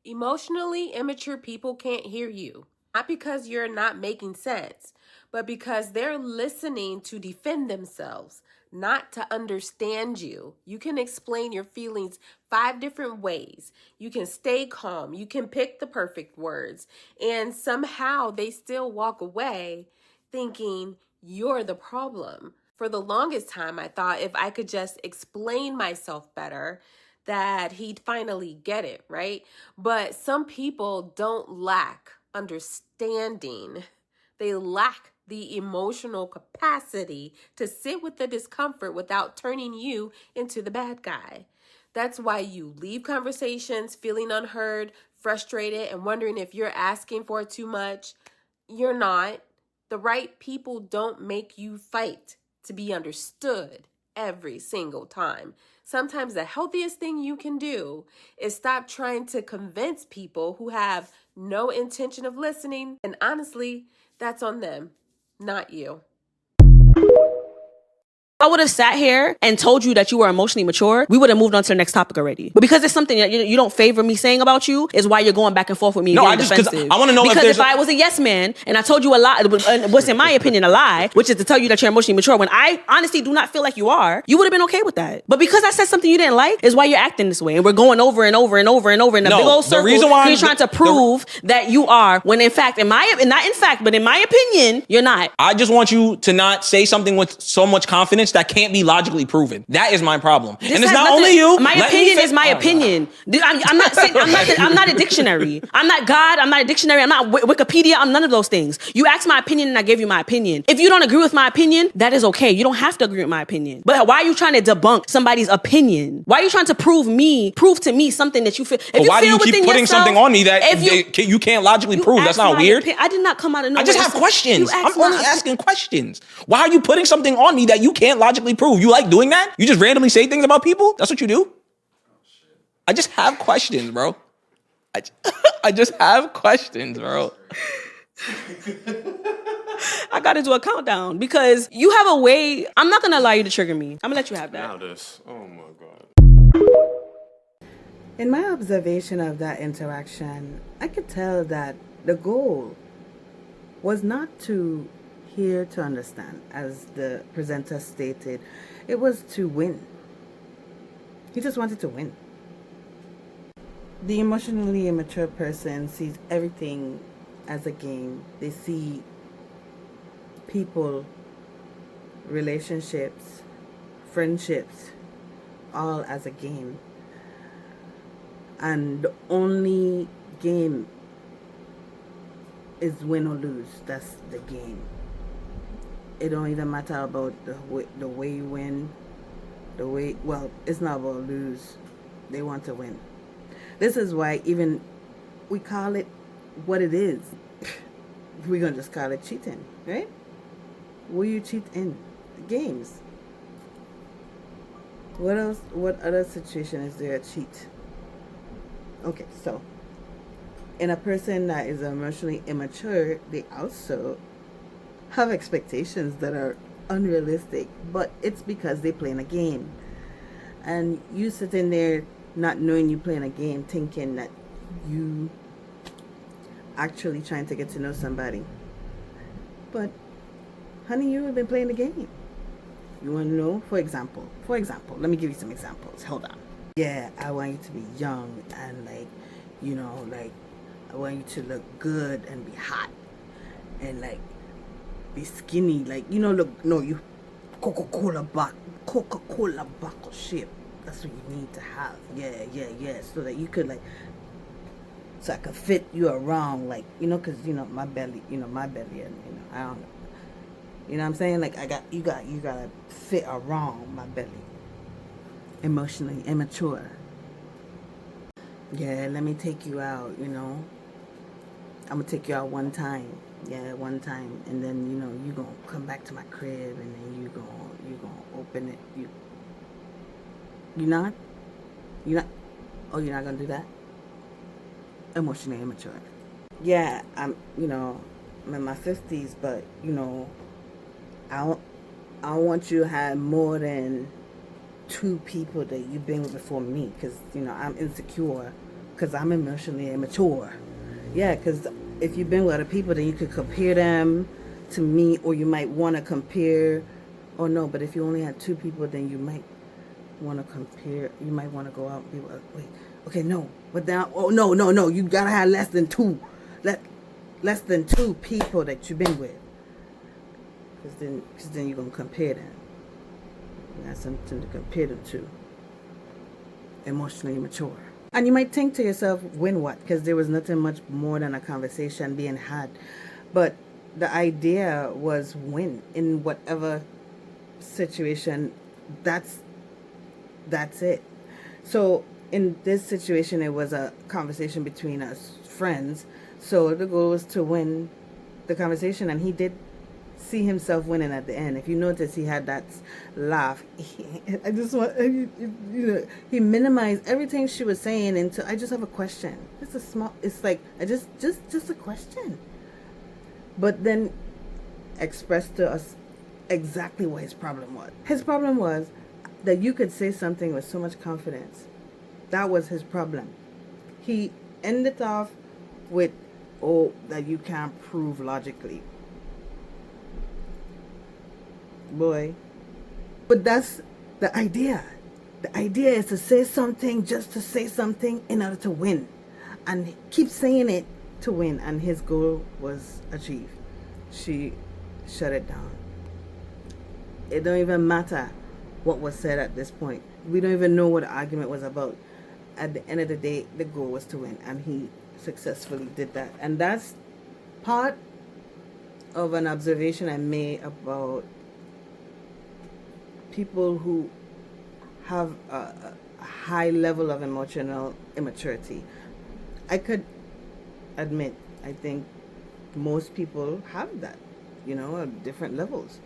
Emotionally immature people can't hear you. Not because you're not making sense, but because they're listening to defend themselves, not to understand you. You can explain your feelings 5 different ways. You can stay calm. You can pick the perfect words. And somehow they still walk away thinking you're the problem. For the longest time, I thought if I could just explain myself better, that he'd finally get it, right? But some people don't lack understanding. They lack the emotional capacity to sit with the discomfort without turning you into the bad guy. That's why you leave conversations feeling unheard, frustrated, and wondering if you're asking for too much. You're not. The right people don't make you fight to be understood every single time. Sometimes the healthiest thing you can do is stop trying to convince people who have no intention of listening. And honestly, that's on them, not you. I would have sat here and told you that you were emotionally mature, we would have moved on to the next topic already. But because it's something that you don't favor me saying about you, is why you're going back and forth with me. No, I just because I want to know because if I was a yes man and I told you a lie, what's in my opinion a lie, which is to tell you that you're emotionally mature when I honestly do not feel like you are, you would have been okay with that. But because I said something you didn't like, is why you're acting this way, and we're going over and over and over and over in a big old circle. The reason why you're trying to prove that you are, when in fact, but in my opinion, you're not. I just want you to not say something with so much confidence that can't be logically proven. That is my problem. And it's not only you. My opinion is my opinion. I'm not saying I'm not a dictionary. I'm not God. I'm not a dictionary. I'm not Wikipedia. I'm none of those things. You asked my opinion and I gave you my opinion. If you don't agree with my opinion, that is okay. You don't have to agree with my opinion. But why are you trying to debunk somebody's opinion? Why are you trying to prove to me something that you feel? Why do you keep putting something on me that you can't logically prove? That's not weird. I did not come out of nowhere. I just have questions. I'm only asking questions. Why are you putting something on me that you can't logically prove? You like doing that? You just randomly say things about people? That's what you do? I just have questions, bro. I just have questions, bro. I gotta do a countdown because you have a way. I'm not gonna allow you to trigger me. I'm gonna let you have that. Now this. Oh my God. In my observation of that interaction, I could tell that the goal was not to hear to understand, as the presenter stated. It was to win. He just wanted to win. The emotionally immature person sees everything as a game. They see people, relationships, friendships, all as a game. And the only game is win or lose. That's the game. It don't even matter about the way you win, it's not about lose. They want to win. This is why even we call it what it is. We're going to just call it cheating, right? Will you cheat in games? What else? What other situation is there to cheat? Okay, so in a person that is emotionally immature, they also have expectations that are unrealistic, but it's because they're playing a game. And you sitting there not knowing you playing a game, thinking that you actually trying to get to know somebody. But honey, you have been playing the game. You want to know? For example, let me give you some examples. Hold on. Yeah, I want you to be young and I want you to look good and be hot and be skinny, you Coca-Cola bottle shape. That's what you need to have. Yeah. So that you could so I could fit you around, cause my belly, and I don't know. You know what I'm saying? You gotta fit around my belly. Emotionally immature. Yeah, let me take you out, I'm gonna take you out one time. Yeah, one time. And then, you gonna come back to my crib and then you gonna open it. You're not? Oh, you're not gonna do that? Emotionally immature. Yeah, I'm in my 50s, but, I don't want you to have more than 2 people that you've been with before me, because I'm insecure because I'm emotionally immature. Yeah, because if you've been with other people, then you could compare them to me, or you might want to compare. Or no, but if you only had two people, then you might want to compare. You might want to go out and be like, wait, okay, no, but now, oh no, you gotta have less than two people that you've been with, because then you're gonna compare them. You got something to compare them to. Emotionally immature. And you might think to yourself, win what? Because there was nothing much more than a conversation being had. But the idea was win in whatever situation. That's it. So in this situation, it was a conversation between us friends. So the goal was to win the conversation, and he did see himself winning at the end. If you notice, he had that laugh. I just want, he minimized everything she was saying into, I just have a question. It's like, just a question. But then expressed to us exactly what his problem was. His problem was that you could say something with so much confidence. That was his problem. He ended off with, that you can't prove logically. Boy. But that's the idea. The idea is to say something just to say something in order to win. And keep saying it to win. And his goal was achieved. She shut it down. It don't even matter what was said at this point. We don't even know what the argument was about. At the end of the day, the goal was to win. And he successfully did that. And that's part of an observation I made about people who have a high level of emotional immaturity. I could admit, I think most people have that, at different levels.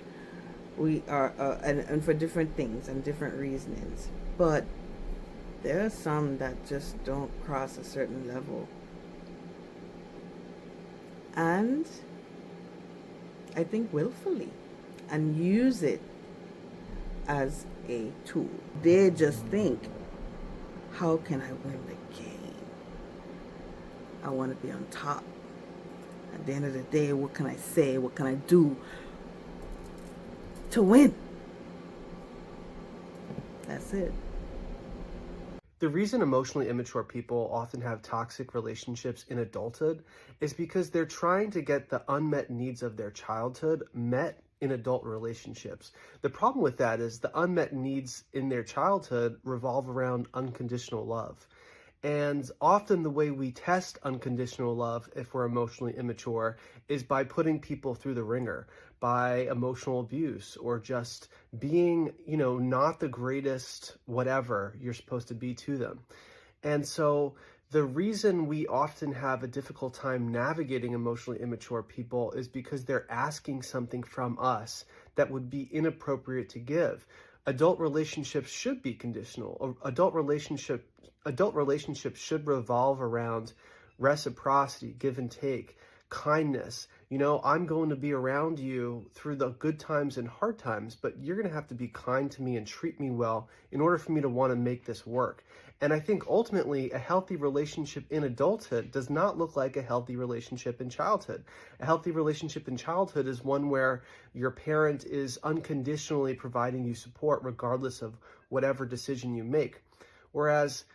We are, and for different things and different reasonings. But there are some that just don't cross a certain level. And I think willfully, and use it as a tool. They just think, how can I win the game? I want to be on top. At the end of the day, what can I say? What can I do to win? That's it. The reason emotionally immature people often have toxic relationships in adulthood is because they're trying to get the unmet needs of their childhood met in adult relationships. The problem with that is the unmet needs in their childhood revolve around unconditional love. And often the way we test unconditional love if we're emotionally immature is by putting people through the ringer, by emotional abuse, or just being, not the greatest whatever you're supposed to be to them. And so the reason we often have a difficult time navigating emotionally immature people is because they're asking something from us that would be inappropriate to give. Adult relationships should be conditional. Adult relationships should revolve around reciprocity, give and take, kindness. I'm going to be around you through the good times and hard times, but you're going to have to be kind to me and treat me well in order for me to want to make this work. And I think ultimately a healthy relationship in adulthood does not look like a healthy relationship in childhood. A healthy relationship in childhood is one where your parent is unconditionally providing you support regardless of whatever decision you make. Whereas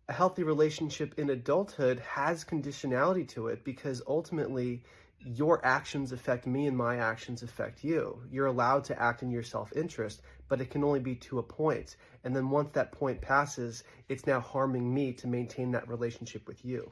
a healthy relationship in adulthood has conditionality to it because ultimately your actions affect me and my actions affect you. You're allowed to act in your self-interest, but it can only be to a point. And then once that point passes, it's now harming me to maintain that relationship with you.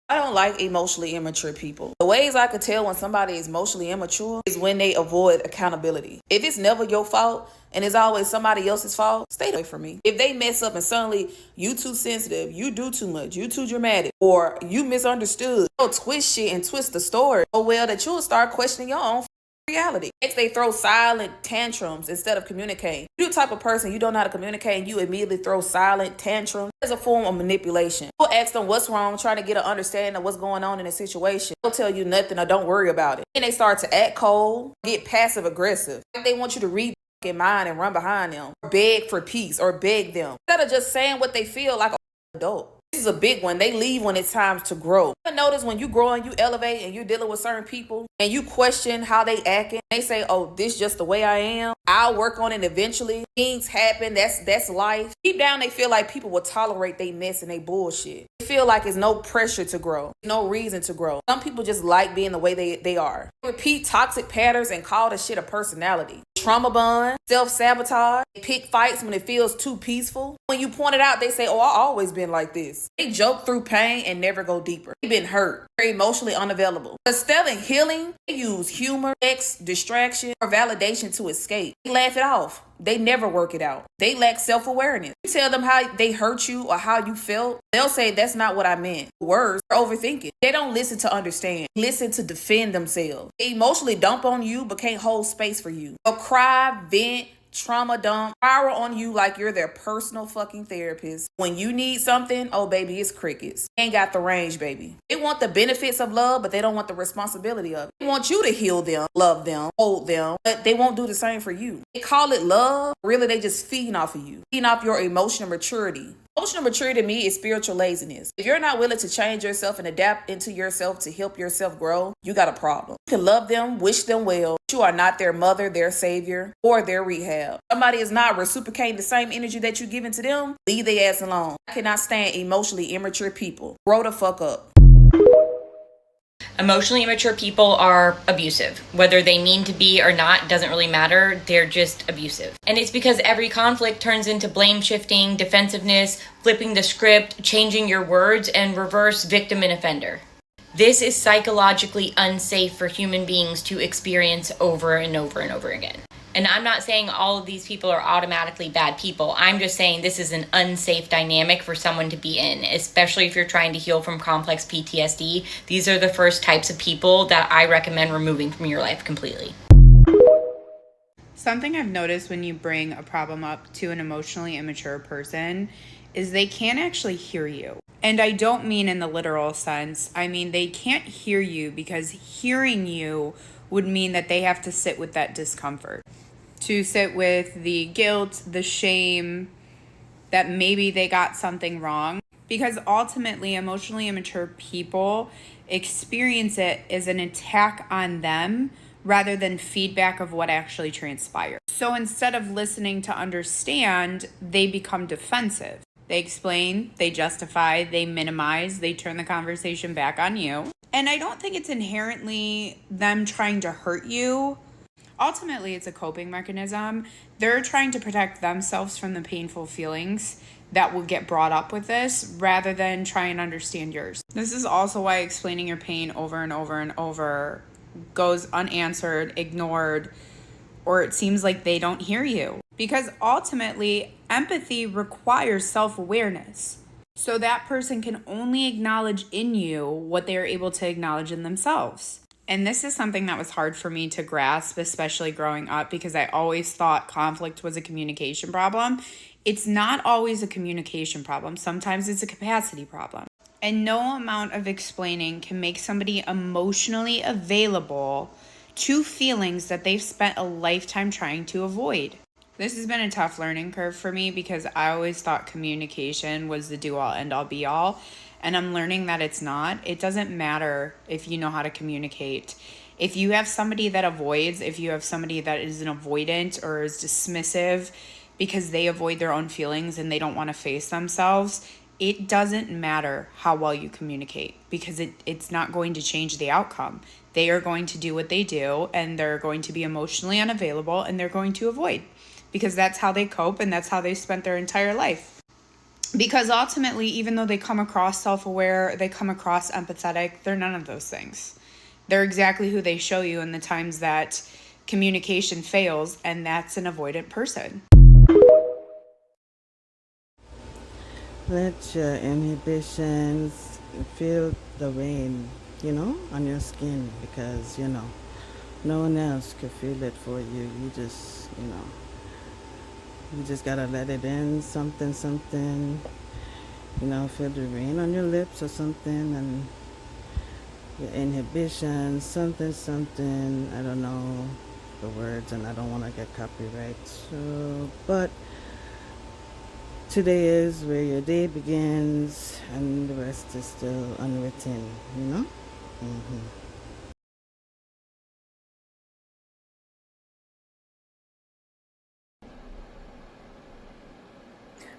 I don't like emotionally immature people. The ways I could tell when somebody is emotionally immature is when they avoid accountability. If it's never your fault and it's always somebody else's fault, stay away from me. If they mess up and suddenly you too sensitive, you do too much, you too dramatic, or you misunderstood, they'll twist shit and twist the story so well that you'll start questioning your own reality. Next, they throw silent tantrums instead of communicating. You're the type of person you don't know how to communicate and you immediately throw silent tantrums. As a form of manipulation. You'll ask them what's wrong, trying to get an understanding of what's going on in a situation. They'll tell you nothing or don't worry about it. Then they start to act cold, get passive aggressive. They want you to read their mind and run behind them, or beg for peace or beg them. Instead of just saying what they feel like adult. This is a big one. They leave when it's time to grow. You notice when you grow and you elevate and you're dealing with certain people and you question how they acting, they say, oh, this just the way I am. I'll work on it eventually. Things happen. That's life. Deep down, they feel like people will tolerate they mess and they bullshit. They feel like it's no pressure to grow. No reason to grow. Some people just like being the way they are. They repeat toxic patterns and call the shit a personality. Trauma bond, self-sabotage, pick fights when it feels too peaceful. When you point it out, they say, oh, I always been like this. They joke through pain and never go deeper. They've been hurt. They're emotionally unavailable. Instead of healing, they use humor, sex, distraction, or validation to escape. They laugh it off. They never work it out. They lack self-awareness. You tell them how they hurt you or how you felt, they'll say, that's not what I meant. Words are overthinking. They don't listen to understand. Listen to defend themselves. They emotionally dump on you but can't hold space for you. They'll cry, vent, trauma dump, spiral on you like you're their personal fucking therapist. When you need something, oh baby, it's crickets. They ain't got the range, baby. They want the benefits of love, but they don't want the responsibility of it. They want you to heal them, love them, hold them, but they won't do the same for you. They call it love. Really, they just feeding off of you, feeding off your emotional maturity. Emotional maturity to me is spiritual laziness. If you're not willing to change yourself and adapt into yourself to help yourself grow, you got a problem. You can love them, wish them well, but you are not their mother, their savior, or their rehab. Somebody is not reciprocating the same energy that you're giving to them, leave their ass alone. I cannot stand emotionally immature people. Grow the fuck up. Emotionally immature people are abusive. Whether they mean to be or not doesn't really matter. They're just abusive. And it's because every conflict turns into blame shifting, defensiveness, flipping the script, changing your words, and reverse victim and offender. This is psychologically unsafe for human beings to experience over and over and over again. And I'm not saying all of these people are automatically bad people. I'm just saying this is an unsafe dynamic for someone to be in, especially if you're trying to heal from complex PTSD. These are the first types of people that I recommend removing from your life completely. Something I've noticed when you bring a problem up to an emotionally immature person is they can't actually hear you. And I don't mean in the literal sense. I mean, they can't hear you because hearing you would mean that they have to sit with that discomfort, to sit with the guilt, the shame, that maybe they got something wrong. Because ultimately, emotionally immature people experience it as an attack on them rather than feedback of what actually transpired. So instead of listening to understand, they become defensive. They explain, they justify, they minimize, they turn the conversation back on you. And I don't think it's inherently them trying to hurt you. Ultimately, it's a coping mechanism. They're trying to protect themselves from the painful feelings that will get brought up with this rather than try and understand yours. This is also why explaining your pain over and over and over goes unanswered, ignored, or it seems like they don't hear you. Because ultimately, empathy requires self-awareness. So that person can only acknowledge in you what they are able to acknowledge in themselves. And this is something that was hard for me to grasp, especially growing up, because I always thought conflict was a communication problem. It's not always a communication problem. Sometimes it's a capacity problem. And no amount of explaining can make somebody emotionally available to feelings that they've spent a lifetime trying to avoid. This has been a tough learning curve for me because I always thought communication was the do-all, end-all, be-all. And I'm learning that it's not. It doesn't matter if you know how to communicate. If you have somebody that avoids, if you have somebody that is an avoidant or is dismissive because they avoid their own feelings and they don't want to face themselves, it doesn't matter how well you communicate because it's not going to change the outcome. They are going to do what they do and they're going to be emotionally unavailable and they're going to avoid because that's how they cope and that's how they spent their entire life. Because ultimately, even though they come across self-aware, they come across empathetic, they're none of those things. They're exactly who they show you in the times that communication fails, and that's an avoidant person. Let your inhibitions feel the rain, on your skin because, no one else could feel it for you. You just, you just gotta let it in, something, feel the rain on your lips or something, and your inhibitions, something, I don't know the words and I don't want to get copyright, but Today is where your day begins, and the rest is still unwritten, you know?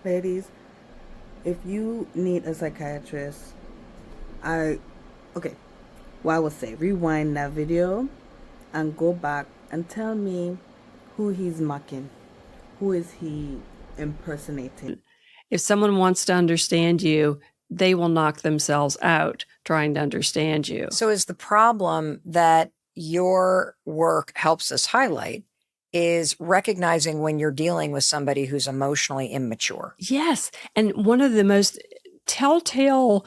Ladies, if you need a psychiatrist, okay, what I would say, rewind that video and go back and tell me who he's mocking. Who is he impersonating? If someone wants to understand you, they will knock themselves out trying to understand you. So is the problem that your work helps us highlight is recognizing when you're dealing with somebody who's emotionally immature. Yes. And one of the most telltale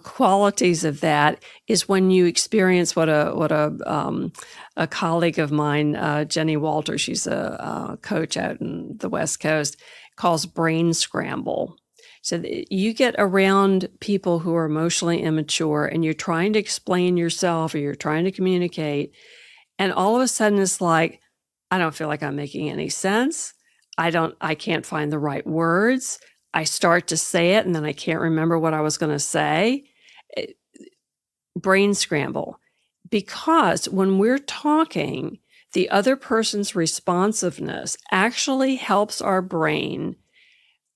qualities of that is when you experience what a colleague of mine, Jenny Walter, she's a coach out in the West Coast, calls brain scramble. So you get around people who are emotionally immature and you're trying to explain yourself or you're trying to communicate, and all of a sudden it's like, I don't feel like I'm making any sense. I can't find the right words. I start to say it and then I can't remember what I was going to say. Brain scramble. Because when we're talking, the other person's responsiveness actually helps our brain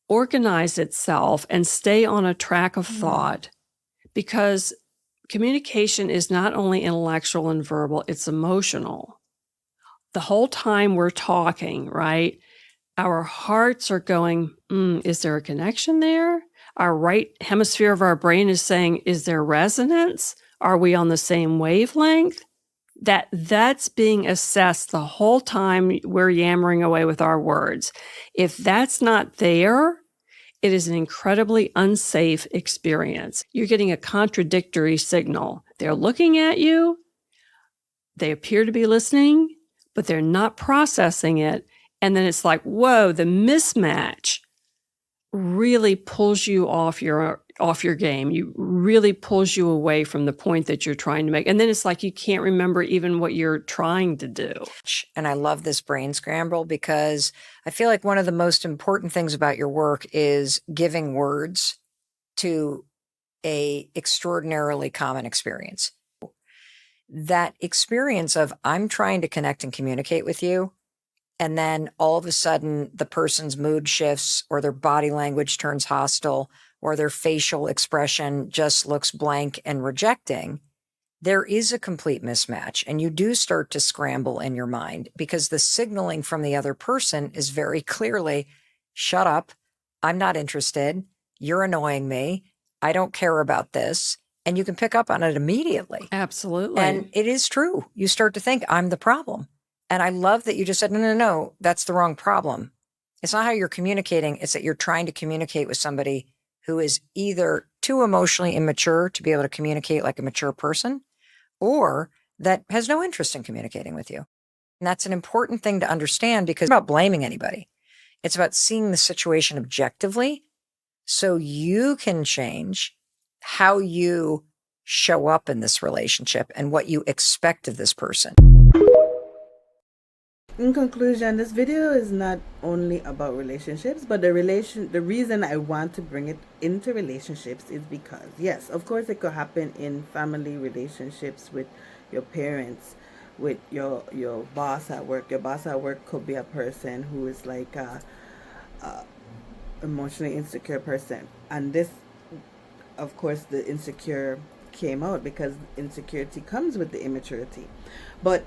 organize itself and stay on a track of thought, because communication is not only intellectual and verbal, it's emotional. The whole time we're talking, right? Our hearts are going, is there a connection there? Our right hemisphere of our brain is saying, is there resonance? Are we on the same wavelength? That's being assessed the whole time we're yammering away with our words. If that's not there, it is an incredibly unsafe experience. You're getting a contradictory signal. They're looking at you. They appear to be listening, but they're not processing it. And then it's like, whoa, the mismatch really pulls you off your game. You really pulls you away from the point that you're trying to make. And then it's like you can't remember even what you're trying to do. And I love this brain scramble because I feel like one of the most important things about your work is giving words to a extraordinarily common experience. That experience of I'm trying to connect and communicate with you, and then all of a sudden the person's mood shifts or their body language turns hostile or their facial expression just looks blank and rejecting. There is a complete mismatch, and you do start to scramble in your mind because the signaling from the other person is very clearly, shut up, I'm not interested, you're annoying me, I don't care about this. And you can pick up on it immediately. Absolutely. And it is true. You start to think, I'm the problem. And I love that you just said, no, that's the wrong problem. It's not how you're communicating. It's that you're trying to communicate with somebody who is either too emotionally immature to be able to communicate like a mature person, or that has no interest in communicating with you. And that's an important thing to understand, because it's not about blaming anybody. It's about seeing the situation objectively so you can change how you show up in this relationship and what you expect of this person. In conclusion, this video is not only about relationships, but the reason I want to bring it into relationships is because, yes, of course it could happen in family relationships with your parents, with your boss at work. Your boss at work could be a person who is like a emotionally insecure person, and this, of course, the insecure came out because insecurity comes with the immaturity. But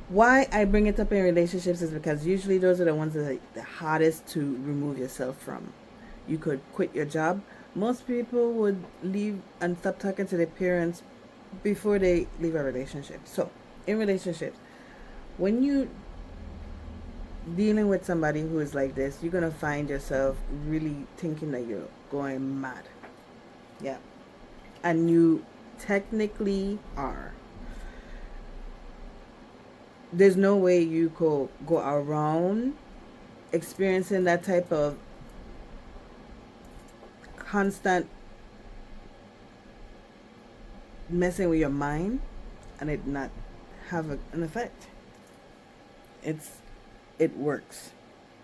why I bring it up in relationships is because usually those are the ones that are the hardest to remove yourself from. You could quit your job. Most people would leave and stop talking to their parents before they leave a relationship. So in relationships, when you dealing with somebody who is like this, you're gonna find yourself really thinking that you're going mad. Yeah. And you technically are. There's no way you could go around experiencing that type of constant messing with your mind and it not have an effect. It works.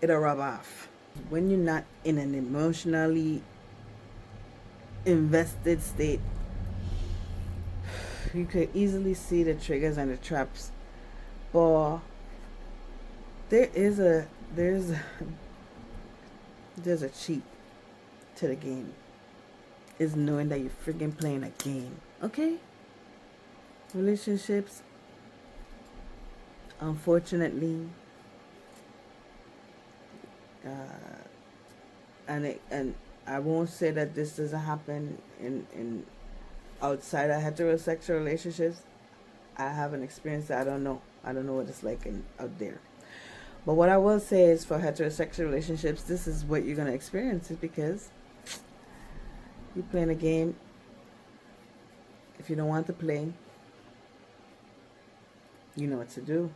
It'll rub off. When you're not in an emotionally invested state, you could easily see the triggers and the traps. But there's a cheat to the game. Is knowing that you're freaking playing a game. Okay? Relationships, unfortunately, and I won't say that this doesn't happen in outside of heterosexual relationships. I haven't experienced it. I don't know what it's like out there. But what I will say is, for heterosexual relationships, this is what you're gonna experience, is because you're playing a game. If you don't want to play, you know what to do.